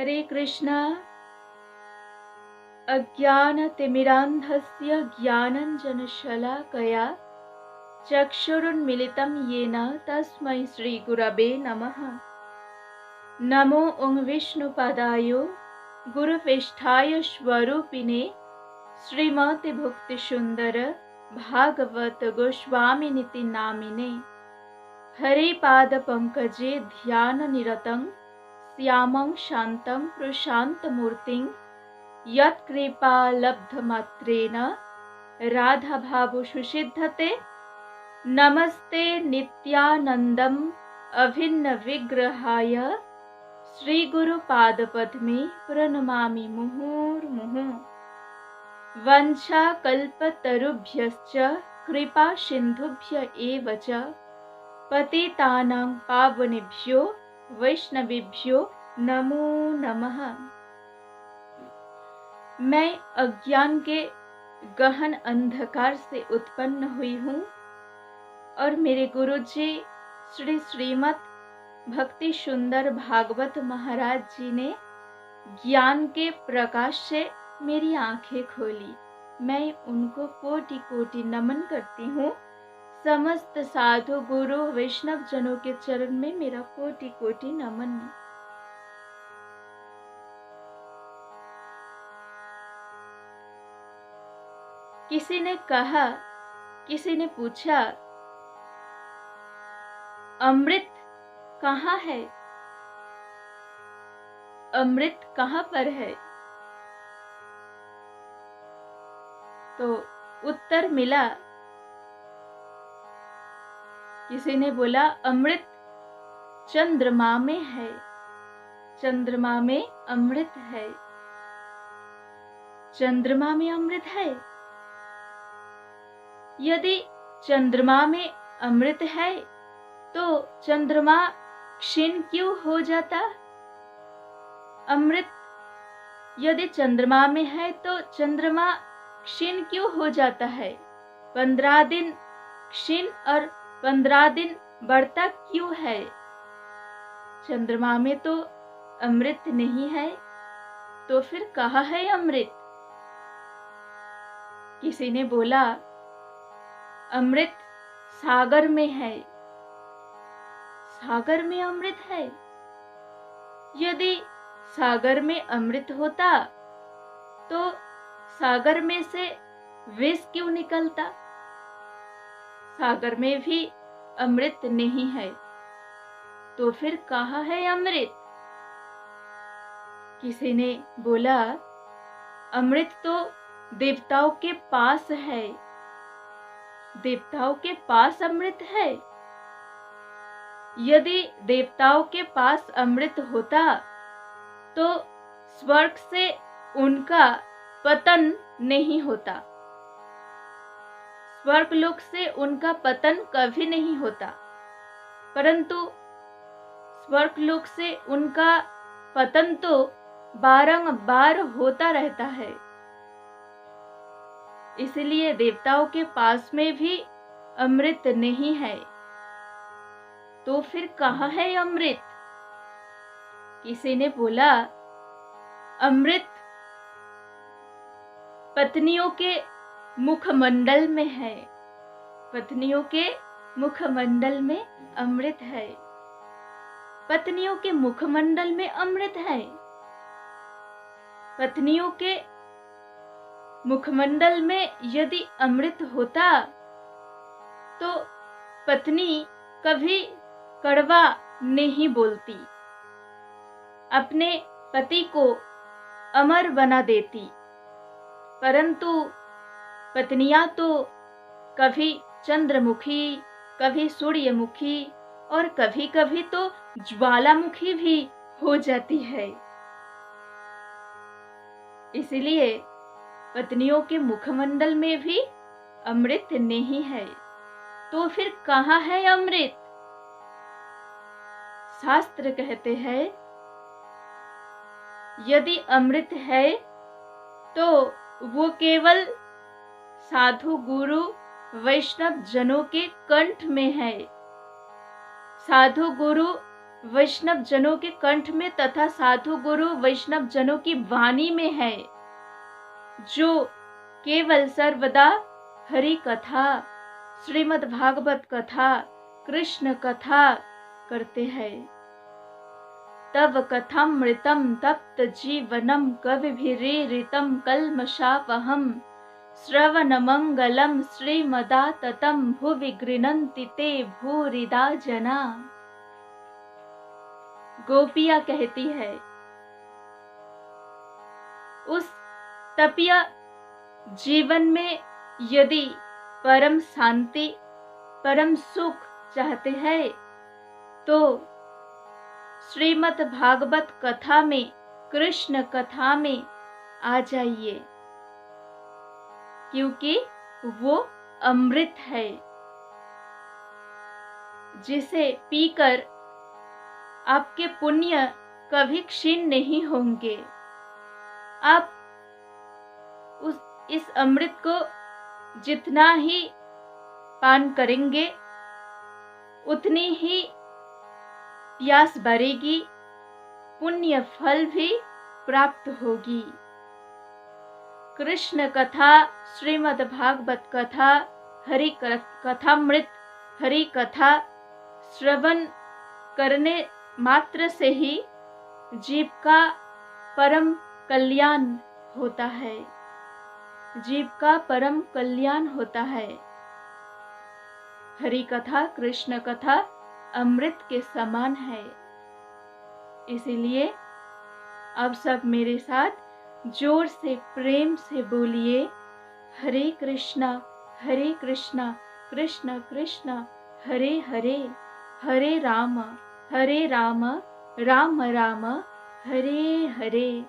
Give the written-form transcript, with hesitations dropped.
हरे कृष्णा। अज्ञानतिमिरान्धस्य ज्ञानाञ्जनशलाकया चक्षुरुन्मीलितं येन तस्मै श्रीगुरवे नमः। नमो ॐ विष्णुपादाय गुरुपृष्ठाय स्वरूपिणे श्रीमते भक्तिसुन्दर भागवत गोस्वामिनिति नामिने। हरे पादपङ्कजे ध्याननिरतं श्यामं शान्तं प्रशान्तमूर्तिं यत्कृपालब्धमात्रेण राधाभावो सुसिद्धते। नमस्ते नित्यानन्दम् अभिन्नविग्रहाय श्रीगुरुपादपद्मे प्रणमामि मुहुर्मुहुः। वंशाकल्पतरुभ्यश्च कृपासिन्धुभ्य एव च पतितानां पावनेभ्यो वैष्णवेभ्यो नमो नमः। मैं अज्ञान के गहन अंधकार से उत्पन्न हुई हूँ और मेरे गुरुजी श्री श्रीमद् भक्ति सुंदर भागवत महाराज जी ने ज्ञान के प्रकाश से मेरी आंखें खोली। मैं उनको कोटि कोटि नमन करती हूँ। समस्त साधु गुरु वैष्णव जनों के चरण में मेरा कोटि कोटि नमन। किसी ने कहा, किसी ने पूछा, अमृत कहाँ है? अमृत कहाँ पर है? तो उत्तर मिला, किसी ने बोला अमृत चंद्रमा में है, चंद्रमा में अमृत है। चंद्रमा में अमृत है? यदि चंद्रमा में अमृत है तो चंद्रमा क्षीण क्यों हो जाता? अमृत यदि चंद्रमा में है तो चंद्रमा क्षीण क्यों हो जाता है? 15 दिन क्षीण और 15 दिन बढ़ता क्यों है? चंद्रमा में तो अमृत नहीं है, तो फिर कहाँ है अमृत? किसी ने बोला अमृत सागर में है। सागर में अमृत है? यदि सागर में अमृत होता तो सागर में से विष क्यों निकलता? सागर में भी अमृत नहीं है, तो फिर कहाँ है अमृत? किसी ने बोला अमृत तो देवताओं के पास है। देवताओं के पास अमृत है? यदि देवताओं के पास अमृत होता तो स्वर्ग से उनका पतन नहीं होता। स्वर्गलोक से उनका पतन कभी नहीं होता, परंतु स्वर्गलोक से उनका पतन तो बारंबार होता रहता है। इसलिए देवताओं के पास में भी अमृत नहीं है, तो फिर कहाँ है अमृत? किसी ने बोला अमृत पत्नियों के मुखमंडल में है। पत्नियों के मुखमंडल में अमृत है। पत्नियों के मुखमंडल में अमृत है? पत्नियों के मुखमंडल में यदि अमृत होता तो पत्नी कभी कड़वा नहीं बोलती, अपने पति को अमर बना देती। परंतु पत्नियां तो कभी चंद्रमुखी, कभी सूर्यमुखी और कभी कभी तो ज्वालामुखी भी हो जाती है। इसलिए पत्नियों के मुखमंडल में भी अमृत नहीं है, तो फिर कहाँ है अमृत? शास्त्र कहते हैं यदि अमृत है तो वो केवल साधु गुरु वैष्णव जनों के कंठ में है। साधु गुरु वैष्णव जनों के कंठ में तथा साधु गुरु वैष्णव जनों की वाणी में है, जो केवल सर्वदा हरि कथा, श्रीमद् भागवत कथा, कृष्ण कथा करते हैं। तव कथामृतं तप्त जीवनं कविभिरीरितं कल्मषापहं श्रवणमंगलं श्रीमदाततं भुवि गृह्णन्ति ते भूरिदा जना। गोपियां कहती है, उस तपिया जीवन में यदि परम शांति, परम सुख चाहते हैं तो श्रीमद् भागवत कथा में, कृष्ण कथा में आ जाइए, क्योंकि वो अमृत है जिसे पीकर आपके पुण्य कभी क्षीण नहीं होंगे। आप इस अमृत को जितना ही पान करेंगे उतनी ही प्यास बढ़ेगी, पुण्य फल भी प्राप्त होगी। कृष्ण कथा, श्रीमद् भागवत कथा, हरि कथामृत, हरि कथा श्रवण करने मात्र से ही जीव का परम कल्याण होता है, जीव का परम कल्याण होता है। हरि कथा, कृष्ण कथा अमृत के समान है। इसीलिए अब सब मेरे साथ जोर से प्रेम से बोलिए, हरे कृष्णा कृष्ण कृष्ण हरे हरे, हरे राम राम राम हरे हरे।